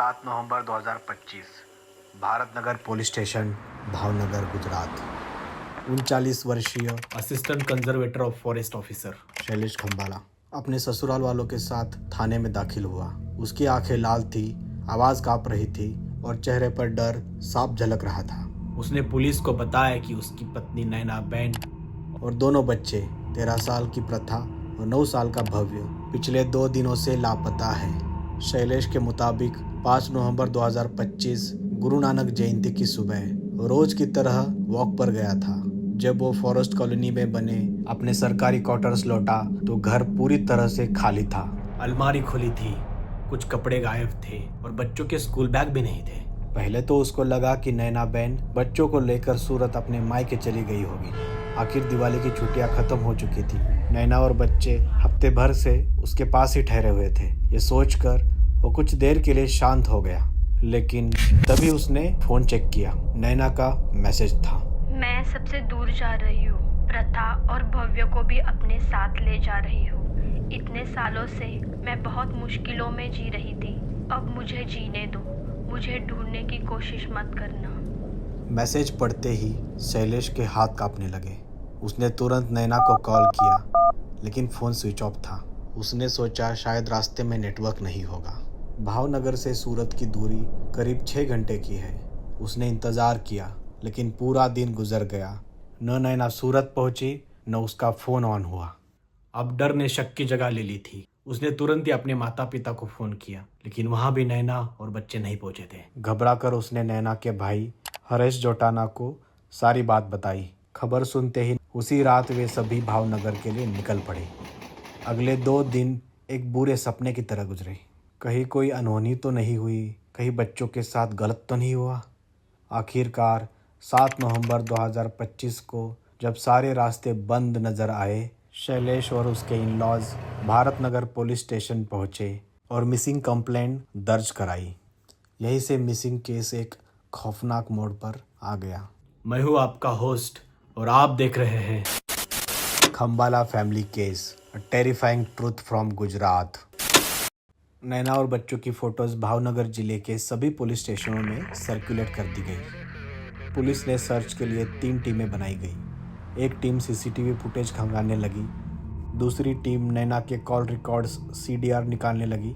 7 नवंबर 2025 Bharat Nagar police station, Bhavnagar, Gujarat. 39 वर्षीय assistant conservator of forest officer Shailesh Khambala अपने ससुराल वालों के साथ थाने में दाखिल हुआ। उसकी आंखें लाल थी, आवाज कांप रही थी और चेहरे पर डर साफ झलक रहा था। उसने पुलिस को बताया कि उसकी पत्नी नैना बेन और दोनों बच्चे 13 साल की प्रथा और 9 साल का भव्य पिछले 2 दिनों से लापता है। शैलेश के मुताबिक 5 नवंबर 2025 गुरु नानक जयंती की सुबह रोज की तरह वॉक पर गया था। जब वो फॉरेस्ट कॉलोनी में बने अपने सरकारी क्वार्टर्स लौटा तो घर पूरी तरह से खाली था। अलमारी खुली थी, कुछ कपड़े गायब थे और बच्चों के स्कूल बैग भी नहीं थे। पहले तो उसको लगा कि नैना बहन बच्चों को लेकर सूरत अपने मायके चली गई होगी। आखिर दिवाली की छुट्टियां खत्म हो चुकी थी। नैना और बच्चे हफ्ते भर से उसके पास ही ठहरे हुए थे। ये सोचकर वो कुछ देर के लिए शांत हो गया, लेकिन तभी उसने फोन चेक किया। नैना का मैसेज था। मैं सबसे दूर जा रही हूँ, प्रथा और भव्य को भी अपने साथ ले जा रही हूँ। इतने सालों से मैं बहुत मुश्किलों में जी रही थी, अब मुझे जीने दो, मुझे ढूंढने की कोशिश मत करना। मैसेज पढ़ते ही शैलेश के हाथ कांपने लगे। उसने तुरंत नैना को कॉल किया, लेकिन फ़ोन स्विच ऑफ था। उसने सोचा शायद रास्ते में नेटवर्क नहीं होगा। भावनगर से सूरत की दूरी करीब 6 घंटे की है। उसने इंतज़ार किया, लेकिन पूरा दिन गुजर गया। न नैना सूरत पहुंची, न उसका फ़ोन ऑन हुआ। अब डर ने शक की जगह ले ली थी। उसने तुरंत ही अपने माता पिता को फ़ोन किया, लेकिन वहाँ भी नैना और बच्चे नहीं पहुँचे थे। घबरा कर उसने नैना के भाई हरेश जोटाना को सारी बात बताई। खबर सुनते ही उसी रात वे सभी भावनगर के लिए निकल पड़े। अगले 2 दिन एक बुरे सपने की तरह गुजरे। कहीं कोई अनहोनी तो नहीं हुई, कहीं बच्चों के साथ गलत तो नहीं हुआ। आखिरकार 7 नवंबर 2025 को जब सारे रास्ते बंद नजर आए, शैलेश और उसके in-laws Bharat Nagar police station पहुंचे और मिसिंग कंप्लेंट दर्ज कराई। यहीं से मिसिंग केस एक खौफनाक मोड़ पर आ गया। मैं हूँ आपका होस्ट और आप देख रहे हैं Khambala family case, a terrifying truth from Gujarat. Naina और बच्चों की फोटोज भावनगर जिले के सभी पुलिस स्टेशनों में सर्कुलेट कर दी गई। पुलिस ने सर्च के लिए 3 टीमें बनाई गई। एक टीम सीसीटीवी फुटेज खंगालने लगी, दूसरी टीम नैना के कॉल रिकॉर्ड्स सीडीआर निकालने लगी,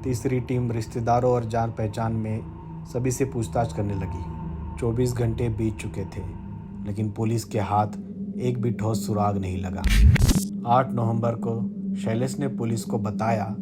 तीसरी टीम रिश्तेदारों और जान पहचान में सभी से पूछताछ करने लगी। 24 घंटे बीत चुके थे, लेकिन पुलिस के हाथ एक भी ठोस सुराग नहीं लगा। 8 नवंबर को शैलेश ने पुलिस को बताया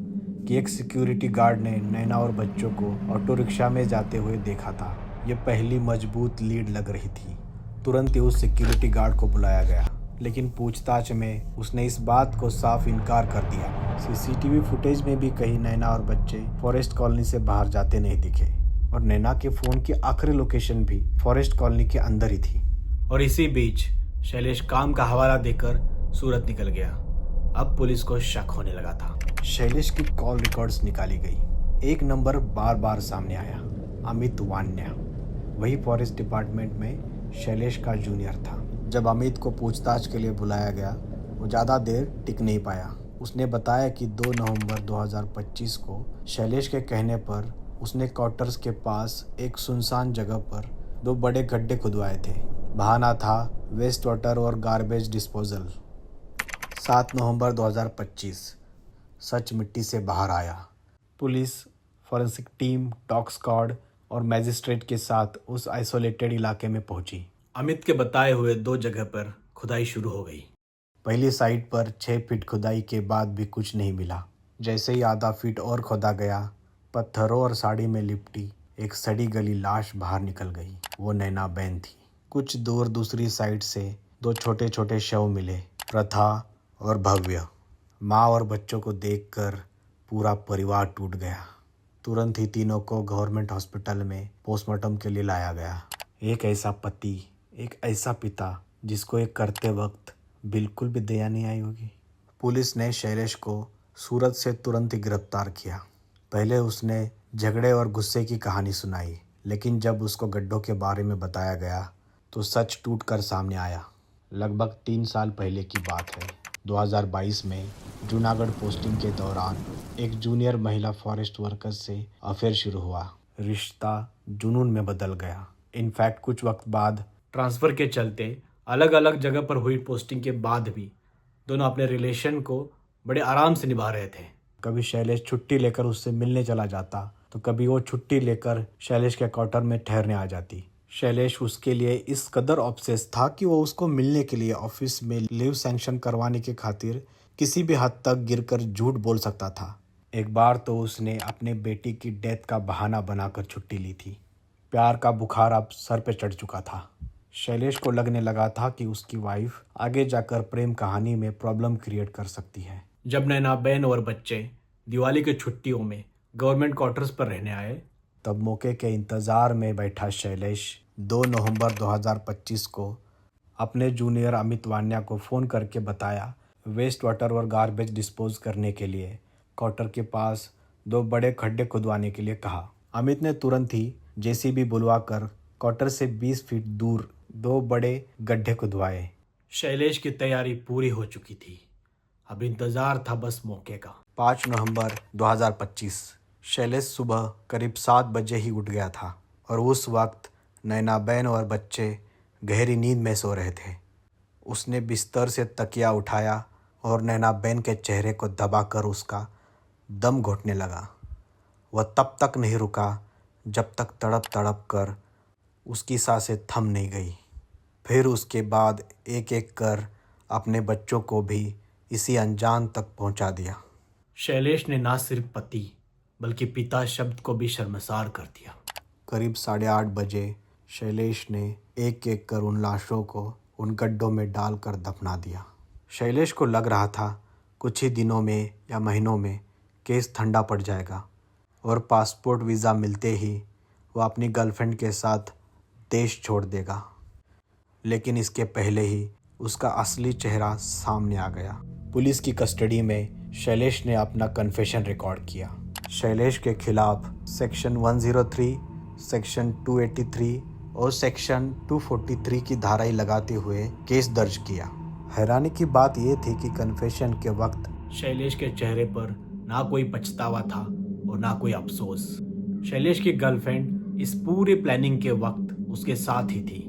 कि एक सिक्योरिटी गार्ड ने नैना और बच्चों को ऑटो रिक्शा में जाते हुए देखा था। ये पहली मजबूत लीड लग रही थी। तुरंत ही उस सिक्योरिटी गार्ड को बुलाया गया, लेकिन पूछताछ में उसने इस बात को साफ इनकार कर दिया। सीसीटीवी फुटेज में भी कहीं नैना और बच्चे फॉरेस्ट कॉलोनी से बाहर जाते नहीं दिखे और नैना के फ़ोन की आखिरी लोकेशन भी फॉरेस्ट कॉलोनी के अंदर ही थी। और इसी बीच शैलेश काम का हवाला देकर सूरत निकल गया। अब पुलिस को शक होने लगा था। शैलेश की कॉल रिकॉर्ड्स निकाली गई। एक नंबर बार बार सामने आया, अमित वान्या। वही फॉरेस्ट डिपार्टमेंट में शैलेश का जूनियर था। जब अमित को पूछताछ के लिए बुलाया गया, वो ज़्यादा देर टिक नहीं पाया। उसने बताया कि 2 नवंबर 2025 को शैलेश के कहने पर उसने क्वार्टर्स के पास एक सुनसान जगह पर 2 बड़े गड्ढे खुदवाए थे। बहाना था वेस्ट वाटर और गार्बेज डिस्पोजल। 7 नवंबर 2025 सच मिट्टी से बाहर आया। Police, forensic team, dog squad और मैजिस्ट्रेट के साथ उस आइसोलेटेड इलाके में पहुंची। अमित के बताए हुए 2 जगह पर खुदाई शुरू हो गई। पहली साइट पर 6 फीट खुदाई के बाद भी कुछ नहीं मिला। जैसे ही आधा फीट और खोदा गया, पत्थरों और साड़ी में लिपटी एक सड़ी गली लाश बाहर निकल गई। वो नैना बहन थी। कुछ दूर दूसरी साइड से 2 छोटे छोटे शव मिले, प्रथा और भव्य। माँ और बच्चों को देखकर पूरा परिवार टूट गया। तुरंत ही तीनों को गवर्नमेंट हॉस्पिटल में पोस्टमार्टम के लिए लाया गया। एक ऐसा पति, एक ऐसा पिता जिसको एक करते वक्त बिल्कुल भी दया नहीं आई होगी। पुलिस ने शैलेश को सूरत से तुरंत ही गिरफ्तार किया। पहले उसने झगड़े और गुस्से की कहानी सुनाई, लेकिन जब उसको गड्ढों के बारे में बताया गया तो सच टूट कर सामने आया। लगभग 3 साल पहले की बात है। 2022 में जूनागढ़ पोस्टिंग के दौरान एक जूनियर महिला फॉरेस्ट वर्कर से अफेयर शुरू हुआ। रिश्ता जुनून में बदल गया। इनफैक्ट कुछ वक्त बाद ट्रांसफ़र के चलते अलग अलग जगह पर हुई पोस्टिंग के बाद भी दोनों अपने रिलेशन को बड़े आराम से निभा रहे थे। कभी शैलेश छुट्टी लेकर उससे मिलने चला जाता तो कभी वो छुट्टी लेकर शैलेश के क्वार्टर में ठहरने आ जाती। शैलेश उसके लिए इस कदर ऑब्सेस था कि वो उसको मिलने के लिए ऑफिस में लीव सैंक्शन करवाने के खातिर किसी भी हद तक गिरकर झूठ बोल सकता था। एक बार तो उसने अपने बेटी की डेथ का बहाना बनाकर छुट्टी ली थी। प्यार का बुखार अब सर पे चढ़ चुका था। शैलेश को लगने लगा था कि उसकी वाइफ आगे जाकर प्रेम कहानी में प्रॉब्लम क्रिएट कर सकती है। जब नैना बहन और बच्चे दिवाली की छुट्टियों में गवर्नमेंट क्वार्टर्स पर रहने आए, तब मौके के इंतज़ार में बैठा शैलेश 2 नवंबर 2025 को अपने जूनियर अमित वान्या को फ़ोन करके बताया वेस्ट वाटर और गार्बेज डिस्पोज करने के लिए क्वार्टर के पास 2 बड़े खड्डे खुदवाने के लिए कहा। अमित ने तुरंत ही जेसीबी बुलवाकर क्वार्टर से 20 फीट दूर 2 बड़े गड्ढे खुदवाए। शैलेश की तैयारी पूरी हो चुकी थी। अब इंतज़ार था बस मौके का। 5 नवंबर 2025 शैलेश सुबह करीब 7 बजे ही उठ गया था और उस वक्त नैना बहन और बच्चे गहरी नींद में सो रहे थे। उसने बिस्तर से तकिया उठाया और नैना बहन के चेहरे को दबाकर उसका दम घोटने लगा। वह तब तक नहीं रुका जब तक तड़प तड़प कर उसकी सांसें थम नहीं गई। फिर उसके बाद एक एक कर अपने बच्चों को भी इसी अनजान तक पहुंचा दिया। शैलेश ने ना सिर्फ पति बल्कि पिता शब्द को भी शर्मसार कर दिया। करीब 8:30 बजे शैलेश ने एक एक कर उन लाशों को उन गड्ढों में डालकर दफना दिया। शैलेश को लग रहा था कुछ ही दिनों में या महीनों में केस ठंडा पड़ जाएगा और पासपोर्ट वीज़ा मिलते ही वह अपनी गर्लफ्रेंड के साथ देश छोड़ देगा। लेकिन इसके पहले ही उसका असली चेहरा सामने आ गया। पुलिस की कस्टडी में शैलेश ने अपना कन्फेशन रिकॉर्ड किया। शैलेश के खिलाफ सेक्शन 103, सेक्शन 283 और सेक्शन 243 की धाराएं लगाते हुए केस दर्ज किया। हैरानी की बात यह थी कि कन्फेशन के वक्त शैलेश के चेहरे पर ना कोई पछतावा था और ना कोई अफसोस। शैलेश की गर्लफ्रेंड इस पूरी प्लानिंग के वक्त उसके साथ ही थी।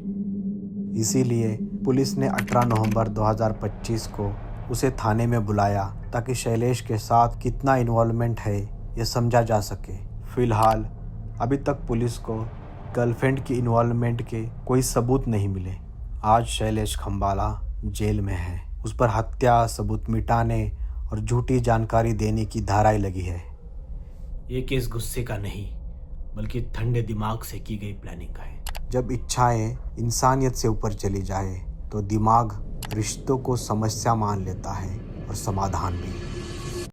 इसीलिए पुलिस ने 18 नवंबर 2025 को उसे थाने में बुलाया ताकि शैलेश के साथ कितना इन्वॉल्वमेंट है ये समझा जा सके। फिलहाल अभी तक पुलिस को गर्लफ्रेंड की इन्वॉल्वमेंट के कोई सबूत नहीं मिले। आज शैलेश खंबाला जेल में है। उस पर हत्या, सबूत मिटाने और झूठी जानकारी देने की धाराएं लगी है। ये केस गुस्से का नहीं बल्कि ठंडे दिमाग से की गई प्लानिंग का है। जब इच्छाएं इंसानियत से ऊपर चली जाए तो दिमाग रिश्तों को समस्या मान लेता है और समाधान भी।